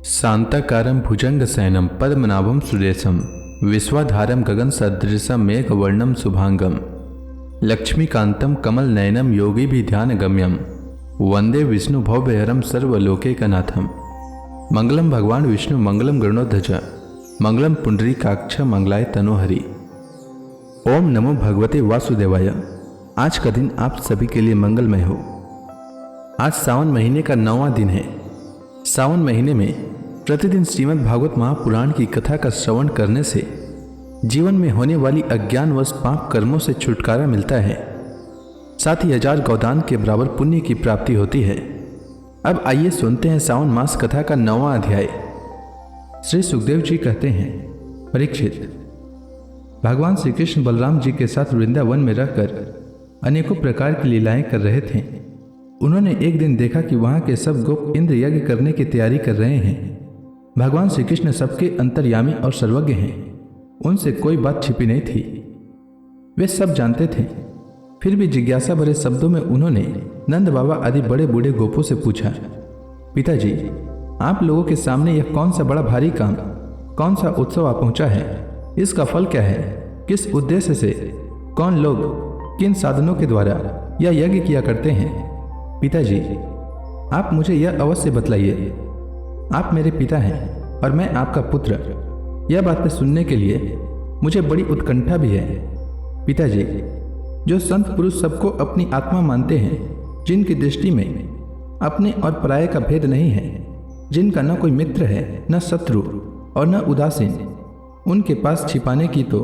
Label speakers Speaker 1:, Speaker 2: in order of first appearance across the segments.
Speaker 1: शांताकारं भुजंगशयनं पद्मनाभं सुरेशं विश्वाधारं गगनसदृशं मेघवर्णं शुभांगं लक्ष्मीकान्तं कमलनयनं योगिभिध्यानगम्यं वंदे विष्णुभवभयहरं सर्वलोकैकनाथं। मंगलम भगवान विष्णु मंगलम गरुड़ध्वज मंगलम पुंडरीकाक्ष मंगलाय तनोहरि। ओम नमो भगवते वासुदेवाय। आज का दिन आप सभी के लिए मंगलमय हो। आज सावन महीने का 9वां दिन है। सावन महीने में प्रतिदिन श्रीमद् भागवत महापुराण की कथा का श्रवण करने से जीवन में होने वाली अज्ञानवश पाप कर्मों से छुटकारा मिलता है, साथ ही 1000 गौदान के बराबर पुण्य की प्राप्ति होती है। अब आइए सुनते हैं सावन मास कथा का 9वां अध्याय। श्री सुखदेव जी कहते हैं, परीक्षित, भगवान श्री कृष्ण बलराम जी के साथ वृंदावन में रहकर अनेकों प्रकार की लीलाएं कर रहे थे। उन्होंने एक दिन देखा कि वहां के सब गोप इंद्र यज्ञ करने की तैयारी कर रहे हैं। भगवान श्री कृष्ण सबके अंतर्यामी और सर्वज्ञ हैं, उनसे कोई बात छिपी नहीं थी, वे सब जानते थे। फिर भी जिज्ञासा भरे शब्दों में उन्होंने नंद बाबा आदि बड़े बूढ़े गोपों से पूछा, पिताजी, आप लोगों के सामने यह कौन सा बड़ा भारी काम, कौन सा उत्सव आ पहुंचा है? इसका फल क्या है? किस उद्देश्य से कौन लोग किन साधनों के द्वारा यह यज्ञ किया करते हैं? पिताजी, आप मुझे यह अवश्य बतलाइए। आप मेरे पिता हैं और मैं आपका पुत्र। यह बातें सुनने के लिए मुझे बड़ी उत्कंठा भी है। पिताजी, जो संत पुरुष सबको अपनी आत्मा मानते हैं, जिनकी दृष्टि में अपने और पराये का भेद नहीं है, जिनका न कोई मित्र है, न शत्रु और न उदासीन, उनके पास छिपाने की तो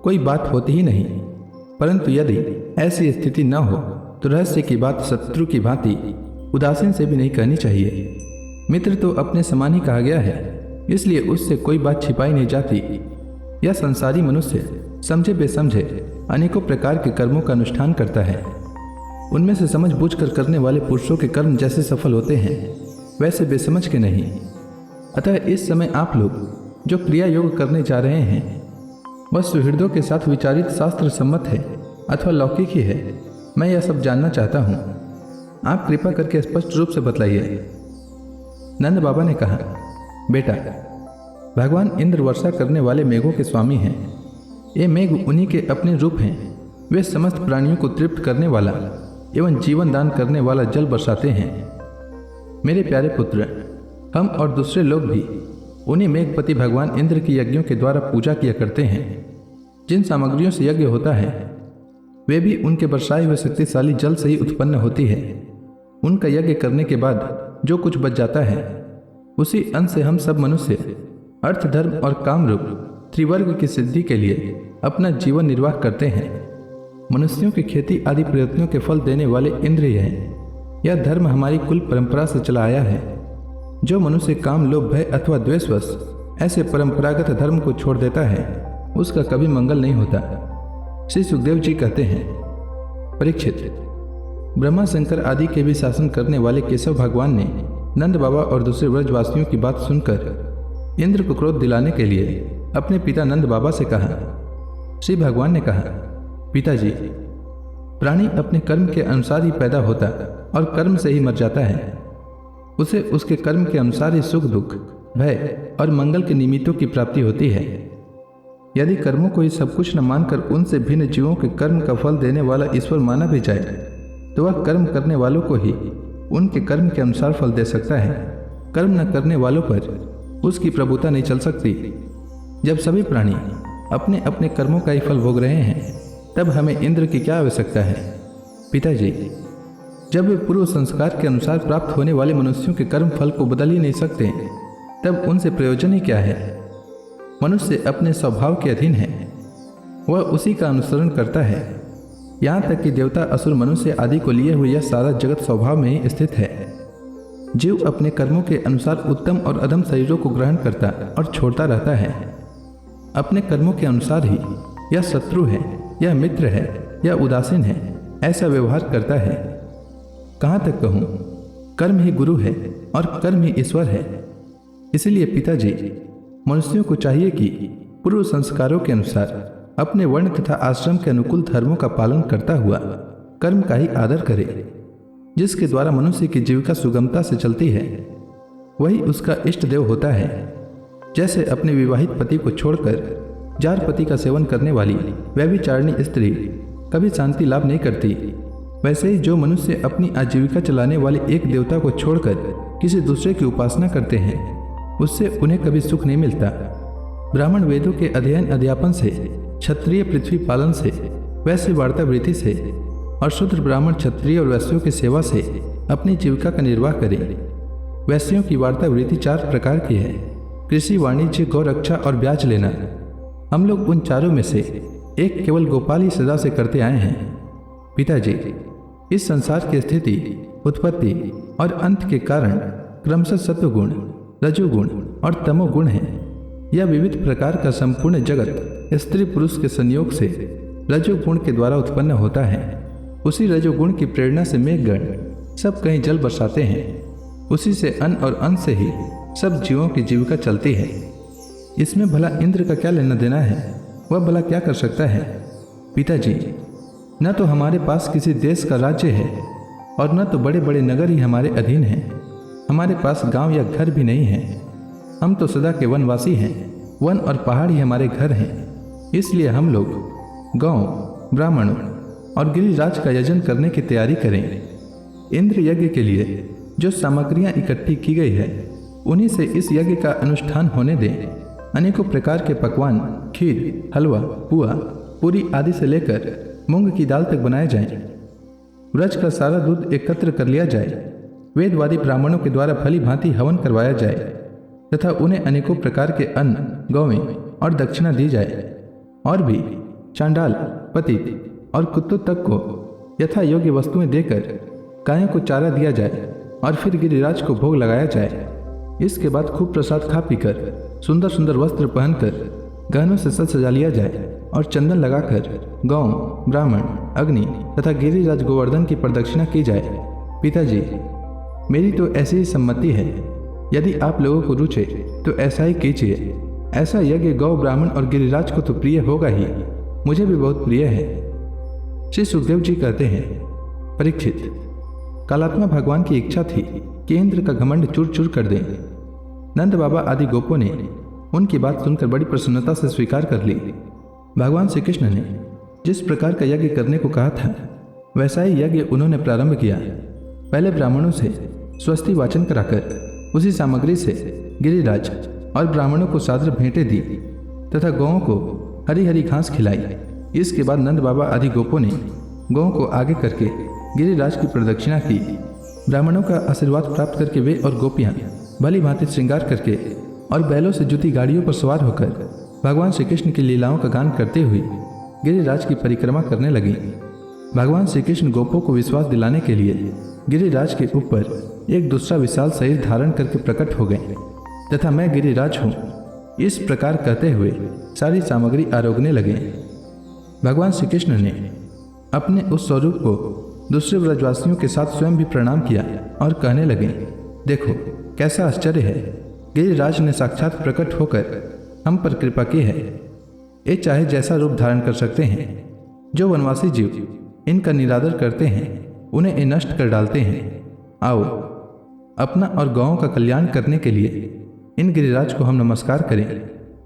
Speaker 1: कोई बात होती ही नहीं। परंतु यदि ऐसी स्थिति न हो तो रहस्य की बात शत्रु की भांति उदासीन से भी नहीं कहनी चाहिए। मित्र तो अपने समान ही कहा गया है, इसलिए उससे कोई बात छिपाई नहीं जाती। यह संसारी मनुष्य समझे बेसमझे अनेकों प्रकार के कर्मों का अनुष्ठान करता है। उनमें से समझ बूझ कर करने वाले पुरुषों के कर्म जैसे सफल होते हैं, वैसे बेसमझ के नहीं। अतः इस समय आप लोग जो क्रिया योग करने जा रहे हैं, वह सुहृदों के साथ विचारित शास्त्र सम्मत है अथवा लौकिक ही है, मैं यह सब जानना चाहता हूँ। आप कृपा करके स्पष्ट रूप से बतलाइए। नंद बाबा ने कहा, बेटा, भगवान इंद्र वर्षा करने वाले मेघों के स्वामी हैं। ये मेघ उन्हीं के अपने रूप हैं। वे समस्त प्राणियों को तृप्त करने वाला एवं जीवन दान करने वाला जल बरसाते हैं। मेरे प्यारे पुत्र, हम और दूसरे लोग भी उन्हीं मेघपति भगवान इंद्र की यज्ञों के द्वारा पूजा किया करते हैं। जिन सामग्रियों से यज्ञ होता है, वे भी उनके बरसाए हुए शक्तिशाली जल से ही उत्पन्न होती है। उनका यज्ञ करने के बाद जो कुछ बच जाता है, उसी अन्न से हम सब मनुष्य अर्थ, धर्म और काम रूप त्रिवर्ग की सिद्धि के लिए अपना जीवन निर्वाह करते हैं। मनुष्यों की खेती आदि प्रयत्नों के फल देने वाले इंद्र ही हैं। यह धर्म हमारी कुल परंपरा से चला आया है। जो मनुष्य काम, लोभ, भय अथवा द्वेषवश ऐसे परंपरागत धर्म को छोड़ देता है, उसका कभी मंगल नहीं होता। श्री सुखदेव जी कहते हैं, परीक्षित, ब्रह्मा शंकर आदि के भी शासन करने वाले केशव भगवान ने नंद बाबा और दूसरे व्रजवासियों की बात सुनकर इंद्र को क्रोध दिलाने के लिए अपने पिता नंद बाबा से कहा। श्री भगवान ने कहा, पिताजी, प्राणी अपने कर्म के अनुसार ही पैदा होता और कर्म से ही मर जाता है। उसे उसके कर्म के अनुसार ही सुख, दुख, भय और मंगल के निमित्तों की प्राप्ति होती है। यदि कर्मों को ही सब कुछ न मानकर उनसे भिन्न जीवों के कर्म का फल देने वाला ईश्वर माना भी जाए, तो वह कर्म करने वालों को ही उनके कर्म के अनुसार फल दे सकता है। कर्म न करने वालों पर उसकी प्रभुता नहीं चल सकती। जब सभी प्राणी अपने अपने कर्मों का ही फल भोग रहे हैं, तब हमें इंद्र की क्या आवश्यकता है? पिताजी, जब वे पूर्व संस्कार के अनुसार प्राप्त होने वाले मनुष्यों के कर्म फल को बदल ही नहीं सकते, तब उनसे प्रयोजन ही क्या है? मनुष्य अपने स्वभाव के अधीन है, वह उसी का अनुसरण करता है। यहाँ तक कि देवता, असुर, मनुष्य आदि को लिए हुए यह सारा जगत स्वभाव में ही स्थित है। जीव अपने कर्मों के अनुसार उत्तम और अधम शरीरों को ग्रहण करता और छोड़ता रहता है। अपने कर्मों के अनुसार ही यह शत्रु है, यह मित्र है, यह उदासीन है, ऐसा व्यवहार करता है। कहाँ तक कहूँ, कर्म ही गुरु है और कर्म ही ईश्वर है। इसलिए पिताजी, मनुष्यों को चाहिए कि पूर्व संस्कारों के अनुसार अपने वर्ण तथा आश्रम के अनुकूल धर्मों का पालन करता हुआ कर्म का ही आदर करे, जिसके द्वारा मनुष्य की जीविका सुगमता से चलती है। वही उसका इष्ट देव होता है। जैसे अपने विवाहित पति को छोड़कर जार पति का सेवन करने वाली व्यभिचारिणी स्त्री कभी शांति लाभ नहीं करती, वैसे ही जो मनुष्य अपनी आजीविका चलाने वाले एक देवता को छोड़कर किसी दूसरे की उपासना करते हैं, उससे उन्हें कभी सुख नहीं मिलता। ब्राह्मण वेदों के अध्ययन अध्यापन से, क्षत्रिय पृथ्वी पालन से, वैश्य वार्तावृत्ति से और शूद्र ब्राह्मण क्षत्रिय और वैश्यों की सेवा से अपनी जीविका का निर्वाह करें। वैश्यों की वार्तावृत्ति 4 प्रकार की है: कृषि, वाणिज्य, गौरक्षा और ब्याज लेना। हम लोग उन चारों में से एक केवल गोपाल ही सदा से करते आए हैं। पिताजी, इस संसार की स्थिति, उत्पत्ति और अंत के कारण क्रमशः सत्वगुण, रजोगुण और तमोगुण है। यह विविध प्रकार का संपूर्ण जगत स्त्री पुरुष के संयोग से रजोगुण के द्वारा उत्पन्न होता है। उसी रजोगुण की प्रेरणा से मेघगण सब कहीं जल बरसाते हैं। उसी से अन्न और अन्न से ही सब जीवों की जीविका चलती है। इसमें भला इंद्र का क्या लेना देना है? वह भला क्या कर सकता है? पिताजी, न तो हमारे पास किसी देश का राज्य है और न तो बड़े बड़े नगर ही हमारे अधीन हैं। हमारे पास गांव या घर भी नहीं है। हम तो सदा के वनवासी हैं। वन और पहाड़ ही हमारे घर हैं। इसलिए हम लोग गौ, ब्राह्मणों और गिरिराज का यजन करने की तैयारी करें। इंद्र यज्ञ के लिए जो सामग्रियां इकट्ठी की गई है, उन्हीं से इस यज्ञ का अनुष्ठान होने दें। अनेकों प्रकार के पकवान, खीर, हलवा, पुआ, पूरी आदि से लेकर मूंग की दाल तक बनाए जाएं। व्रज का सारा दूध एकत्र कर लिया जाए। वेदवादी ब्राह्मणों के द्वारा भली भांति हवन करवाया जाए तथा उन्हें अनेकों प्रकार के अन्न, गौवें और दक्षिणा दी जाए। और भी चांडाल, पतित और कुत्तों तक को यथा योग्य वस्तुएं देकर गायों को चारा दिया जाए और फिर गिरिराज को भोग लगाया जाए। इसके बाद खूब प्रसाद खा पीकर, सुंदर सुंदर वस्त्र पहनकर, गहनों से सज सजा लिया जाए और चंदन लगाकर गौ, ब्राह्मण, अग्नि तथा गिरिराज गोवर्धन की प्रदक्षिणा की जाए। पिताजी, मेरी तो ऐसी ही सम्मति है। यदि आप लोगों को रुचे तो ऐसा ही कीजिए। ऐसा यज्ञ गौ, ब्राह्मण और गिरिराज को तो प्रिय होगा ही, मुझे भी बहुत प्रिय है। श्री सुखदेव जी कहते हैं, परीक्षित, कालात्मा भगवान की इच्छा थी कि इंद्र का घमंड चूर चूर कर दें। नंद बाबा आदि गोपों ने उनकी बात सुनकर बड़ी प्रसन्नता से स्वीकार कर ली। भगवान श्री कृष्ण ने जिस प्रकार का यज्ञ करने को कहा था, वैसा ही यज्ञ उन्होंने प्रारंभ किया। पहले ब्राह्मणों से स्वस्ति वाचन कराकर उसी सामग्री से गिरिराज और ब्राह्मणों को सादर भेंटें दी तथा गौओं को हरी हरी घास खिलाई। इसके बाद नंद बाबा आदि गोपों ने गौओं को आगे करके गिरिराज की प्रदक्षिणा की। ब्राह्मणों का आशीर्वाद प्राप्त करके वे और गोपियाँ भली भांति श्रृंगार करके और बैलों से जुती गाड़ियों पर सवार होकर भगवान श्री कृष्ण की लीलाओं का गान करते हुए गिरिराज की परिक्रमा करने लगी। भगवान श्री कृष्ण गोपों को विश्वास दिलाने के लिए गिरिराज के ऊपर एक दूसरा विशाल शरीर धारण करके प्रकट हो गए तथा मैं गिरिराज हूँ, इस प्रकार कहते हुए सारी सामग्री आरोगने लगे। भगवान श्री कृष्ण ने अपने उस स्वरूप को दूसरे व्रजवासियों के साथ स्वयं भी प्रणाम किया और कहने लगे, देखो कैसा आश्चर्य है। गिरिराज ने साक्षात प्रकट होकर हम पर कृपा की है। ये चाहे जैसा रूप धारण कर सकते हैं। जो वनवासी जीव इनका निरादर करते हैं, उन्हें ये नष्ट कर डालते हैं। आओ, अपना और गौओं का कल्याण करने के लिए इन गिरिराज को हम नमस्कार करें।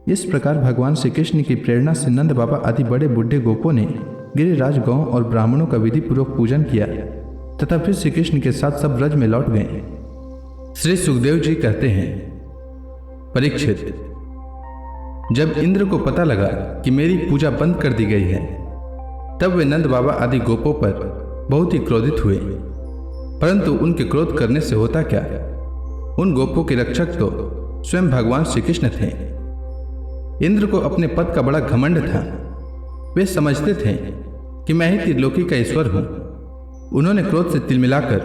Speaker 1: इस प्रकार भगवान श्री कृष्ण की प्रेरणा से नंद बाबा आदि बड़े बूढ़े गोपों ने गिरिराज गौओं और ब्राह्मणों का विधि पूर्वक पूजन किया तथा फिर श्री कृष्ण के साथ सब ब्रज में लौट गए। श्री सुखदेव जी कहते हैं, परीक्षित, जब इंद्र को पता लगा कि मेरी पूजा बंद कर दी गई है, तब वे नंद बाबा आदि गोपों पर बहुत ही क्रोधित हुए। परंतु उनके क्रोध करने से होता क्या? उन गोपों के रक्षक तो स्वयं भगवान श्री कृष्ण थे। इंद्र को अपने पद का बड़ा घमंड था। वे समझते थे कि मैं ही त्रिलोकी का ईश्वर हूँ। उन्होंने क्रोध से तिलमिलाकर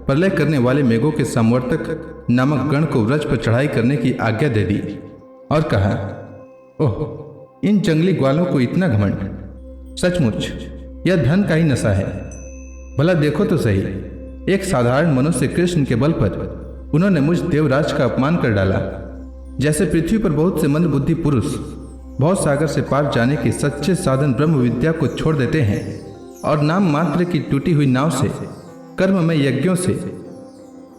Speaker 1: प्रलय करने वाले मेघों के संवर्तक नामक गण को व्रज पर चढ़ाई करने की आज्ञा दे दी और कहा, ओह, इन जंगली ग्वालों को इतना घमंड! सचमुच यह धन का ही नशा है। भला देखो तो सही, एक साधारण मनुष्य कृष्ण के बल पर उन्होंने मुझ देवराज का अपमान कर डाला। जैसे पृथ्वी पर बहुत से मंदबुद्धि पुरुष बहुत सागर से पार जाने के सच्चे साधन ब्रह्म विद्या को छोड़ देते हैं और नाम मात्र की टूटी हुई नाव से, कर्म में यज्ञों से,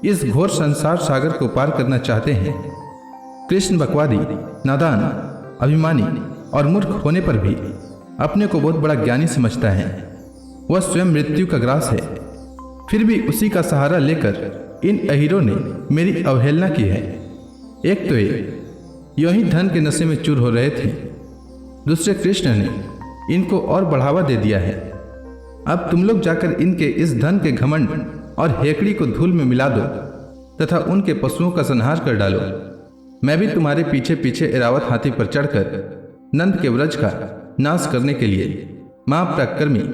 Speaker 2: इस घोर संसार सागर को पार करना चाहते हैं। कृष्ण बकवादी, नादान, अभिमानी और मूर्ख होने पर भी अपने को बहुत बड़ा ज्ञानी समझता है। वह स्वयं मृत्यु का ग्रास है, फिर भी उसी का सहारा लेकर इन अहीरों ने मेरी अवहेलना की है। एक तो ये यूं ही धन के नशे में चूर हो रहे थे, दूसरे कृष्ण ने इनको और बढ़ावा दे दिया है। अब तुम लोग जाकर इनके इस धन के घमंड और हेकड़ी को धूल में मिला दो तथा उनके पशुओं का संहार कर डालो। मैं भी तुम्हारे पीछे पीछे ऐरावत हाथी पर चढ़कर नंद के व्रज का नाश करने के लिए महापराक्रमी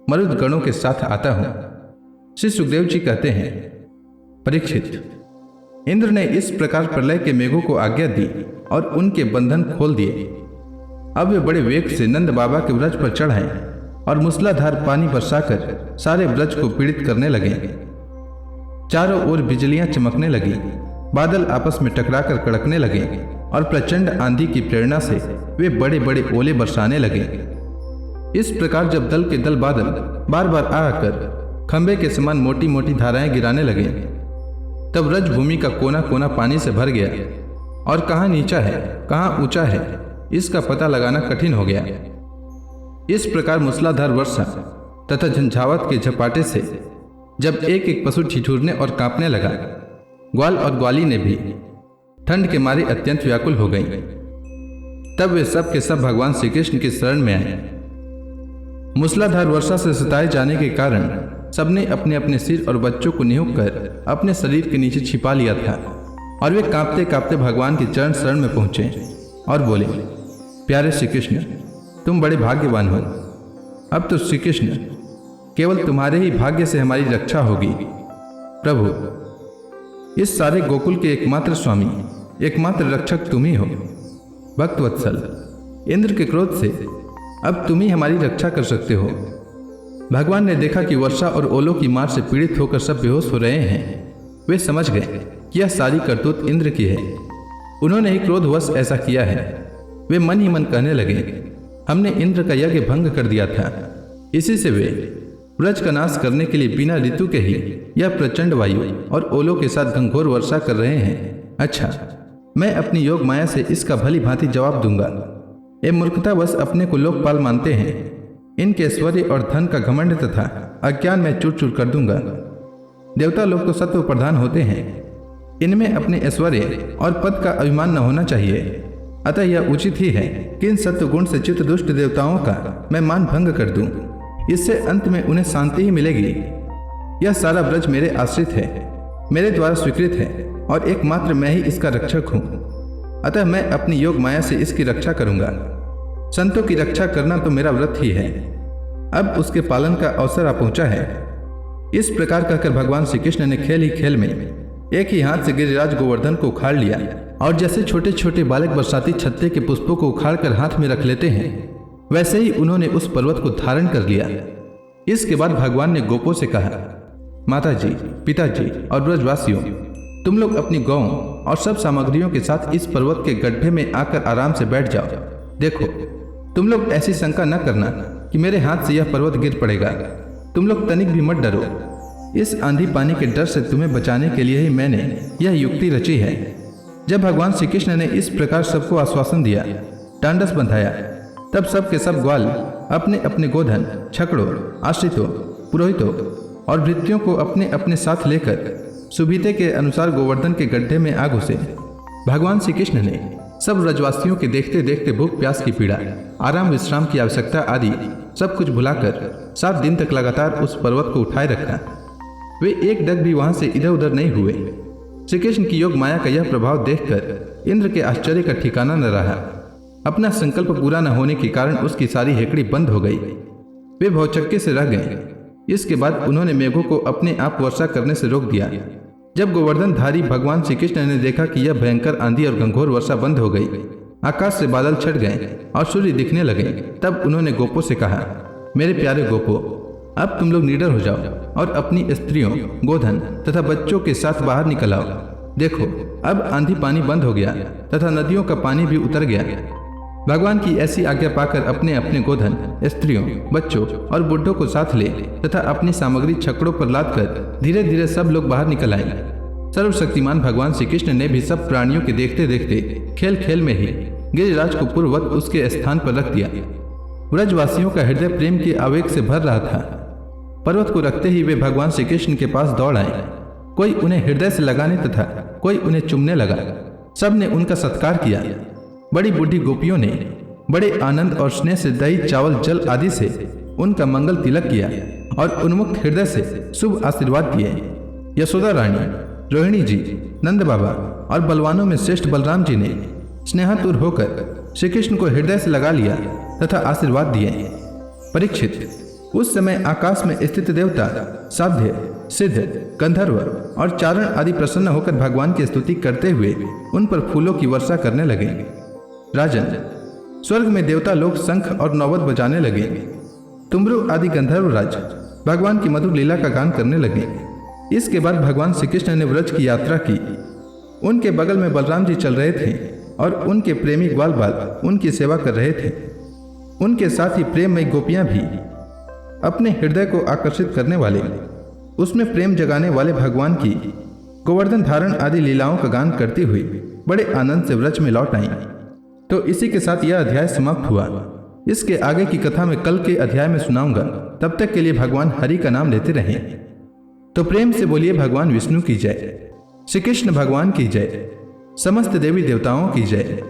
Speaker 2: मरुद गणों के साथ आता हूं। श्री सुखदेव जी कहते हैं, परीक्षित, इंद्र ने इस प्रकार प्रलय के मेघों को आज्ञा दी और उनके बंधन खोल दिए। अब वे बड़े वेग से नंद बाबा के व्रज पर चढ़ आए और मूसलाधार पानी बरसाकर सारे व्रज को पीड़ित करने लगे। चारों ओर बिजलियां चमकने लगी, बादल आपस में टकराकर कड़कने लगे और प्रचंड आंधी की प्रेरणा से वे बड़े बड़े ओले बरसाने लगे। इस प्रकार जब दल के दल बादल बार बार आकर खंबे के समान मोटी मोटी धाराएं गिराने लगे, तब रजभूमि का कोना कोना पानी से भर गया और कहाँ नीचा है कहाँ ऊंचा है इसका पता लगाना कठिन हो गया। इस प्रकार मूसलाधार वर्षा तथा झंझावत के झपाटे से जब एक एक पशु ठिठुरने और कांपने लगा, ग्वाल और ग्वाली ने भी ठंड के मारे अत्यंत व्याकुल हो गई। तब वे सब के सब भगवान श्री कृष्ण की शरण में आए। मूसलाधार वर्षा से सताए जाने के कारण सबने अपने अपने सिर और बच्चों को निहुक कर अपने शरीर के नीचे छिपा लिया था और वे कांपते कांपते भगवान के चरण शरण में पहुंचे और बोले, प्यारे श्री कृष्ण, तुम बड़े भाग्यवान हो। अब तो श्री कृष्ण केवल तुम्हारे ही भाग्य से हमारी रक्षा होगी। प्रभु, इस सारे गोकुल के एकमात्र स्वामी, एकमात्र रक्षक तुम ही हो। भक्तवत्सल, इंद्र के क्रोध से अब तुम ही हमारी रक्षा कर सकते हो। भगवान ने देखा कि वर्षा और ओलों की मार से पीड़ित होकर सब बेहोश हो रहे हैं। वे समझ गए कि यह सारी करतूत इंद्र की है, उन्होंने ही क्रोधवश ऐसा किया है। वे मन ही मन कहने लगे, हमने इंद्र का यज्ञ भंग कर दिया था, इसी से वे व्रज का नाश करने के लिए बिना ऋतु के ही यह प्रचंड वायु और ओलों के साथ घंघोर वर्षा कर रहे हैं। अच्छा, मैं अपनी योग माया से इसका भली भांति जवाब दूंगा। ये मूर्खतावश अपने को लोकपाल मानते हैं, इनके ऐश्वर्य और धन का घमंड तथा अज्ञान में चूर चूर कर दूंगा। देवता लोग तो सत्व प्रधान होते हैं, इनमें अपने ऐश्वर्य और पद का अभिमान न होना चाहिए। अतः यह उचित ही है कि इन सत्व गुण से चित्त दुष्ट देवताओं का मैं मान भंग कर दूं, इससे अंत में उन्हें शांति ही मिलेगी। यह सारा ब्रज मेरे आश्रित है, मेरे द्वारा स्वीकृत है और एकमात्र मैं ही इसका रक्षक हूँ। अतः मैं अपनी योग माया से इसकी रक्षा करूंगा। संतों की रक्षा करना तो मेरा व्रत ही है, अब उसके पालन का अवसर आ पहुंचा है। इस प्रकार कहकर भगवान श्री कृष्ण ने खेल ही खेल में एक ही हाथ से गिरिराज गोवर्धन को उखाड़ लिया और जैसे छोटे छोटे बालक बरसाती छत्ते के पुष्पों को उखाड़ कर हाथ में रख लेते हैं, वैसे ही उन्होंने उस पर्वत को धारण कर लिया। इसके बाद भगवान ने गोपों से कहा, माताजी, पिताजी और ब्रजवासियों, तुम लोग अपनी गौं और सब सामग्रियों के साथ इस पर्वत के गड्ढे में आकर आराम से बैठ जाओ। देखो, तुम लोग ऐसी शंका न करना कि मेरे हाथ से यह पर्वत गिर पड़ेगा। तुम लोग तनिक भी मत डरो। इस आंधी पानी के डर से तुम्हें बचाने के लिए ही मैंने यह युक्ति रची है। जब भगवान श्री कृष्ण ने इस प्रकार सबको आश्वासन दिया, टांडस बंधाया, तब सब के सब ग्वाल अपने अपने गोधन, छकड़ों, आश्रितों, पुरोहितों और भृत्यों को अपने अपने साथ लेकर सुविधे के अनुसार गोवर्धन के गड्ढे में आ घुसे। भगवान श्री कृष्ण ने सब ब्रजवासियों के देखते देखते भूख प्यास की पीड़ा, आराम विश्राम की आवश्यकता आदि सब कुछ भुलाकर 7 दिन तक लगातार उस पर्वत को उठाए रखा। वे एक डग भी वहां से इधर उधर नहीं हुए। श्री कृष्ण की योग माया का यह प्रभाव देखकर इंद्र के आश्चर्य का ठिकाना न रहा। अपना संकल्प पूरा न होने के कारण उसकी सारी हेकड़ी बंद हो गई। वे भौचक्के से रह गए। इसके बाद उन्होंने मेघों को अपने आप वर्षा करने से रोक दिया। जब गोवर्धनधारी भगवान श्री कृष्ण ने देखा कि यह भयंकर आंधी और घंघोर वर्षा बंद हो गई, आकाश से बादल छट गए और सूर्य दिखने लगे, तब उन्होंने गोपों से कहा, मेरे प्यारे गोपों, अब तुम लोग निडर हो जाओ और अपनी स्त्रियों, गोधन तथा बच्चों के साथ बाहर निकल आओ। देखो, अब आंधी पानी बंद हो गया तथा नदियों का पानी भी उतर गया। भगवान की ऐसी आज्ञा पाकर अपने अपने गोधन, स्त्रियों, बच्चों और बुढ़ों को साथ ले तथा अपनी सामग्री छकड़ों पर लाद कर धीरे धीरे सब लोग बाहर निकल आए। सर्वशक्तिमान भगवान श्री कृष्ण ने भी सब प्राणियों के देखते देखते खेल खेल में ही गिरिराज को पूर्ववत उसके स्थान पर रख दिया। व्रजवासियों का हृदय प्रेम के आवेग से भर रहा था। पर्वत को रखते ही वे भगवान श्री कृष्ण के पास दौड़ आए। कोई उन्हें हृदय से लगाने तथा कोई उन्हें चूमने लगा। सब ने उनका सत्कार किया। बड़ी बूढ़ी गोपियों ने बड़े आनंद और स्नेह से दही चावल जल आदि से उनका मंगल तिलक किया और उन्मुक्त हृदय से शुभ आशीर्वाद दिए। यशोदा रानी, रोहिणी जी, नंद बाबा और बलवानों में श्रेष्ठ बलराम जी ने स्नेहातुर होकर श्री कृष्ण को हृदय से लगा लिया तथा आशीर्वाद दिए। परीक्षित, उस समय आकाश में स्थित देवता, साध्य, सिद्ध, गंधर्व और चारण आदि प्रसन्न होकर भगवान की स्तुति करते हुए उन पर फूलों की वर्षा करने लगे। राजन, स्वर्ग में देवता लोग शंख और नौबत बजाने लगे। तुमरु आदि गंधर्व राज भगवान की मधुर लीला का गान करने लगे। इसके बाद भगवान श्री कृष्ण ने व्रज की यात्रा की। उनके बगल में बलराम जी चल रहे थे और उनके प्रेमी ग्वाल बाल उनकी सेवा कर रहे थे। उनके साथ ही प्रेममयी गोपियां भी अपने हृदय को आकर्षित करने वाले, उसमें प्रेम जगाने वाले भगवान की गोवर्धन धारण आदि लीलाओं का गान करती हुई बड़े आनंद से व्रज में लौट आई। तो इसी के साथ यह अध्याय समाप्त हुआ। इसके आगे की कथा मैं कल के अध्याय में सुनाऊंगा। तब तक के लिए भगवान हरि का नाम लेते रहें। तो प्रेम से बोलिए भगवान विष्णु की जय, श्री कृष्ण भगवान की जय, समस्त देवी देवताओं की जय।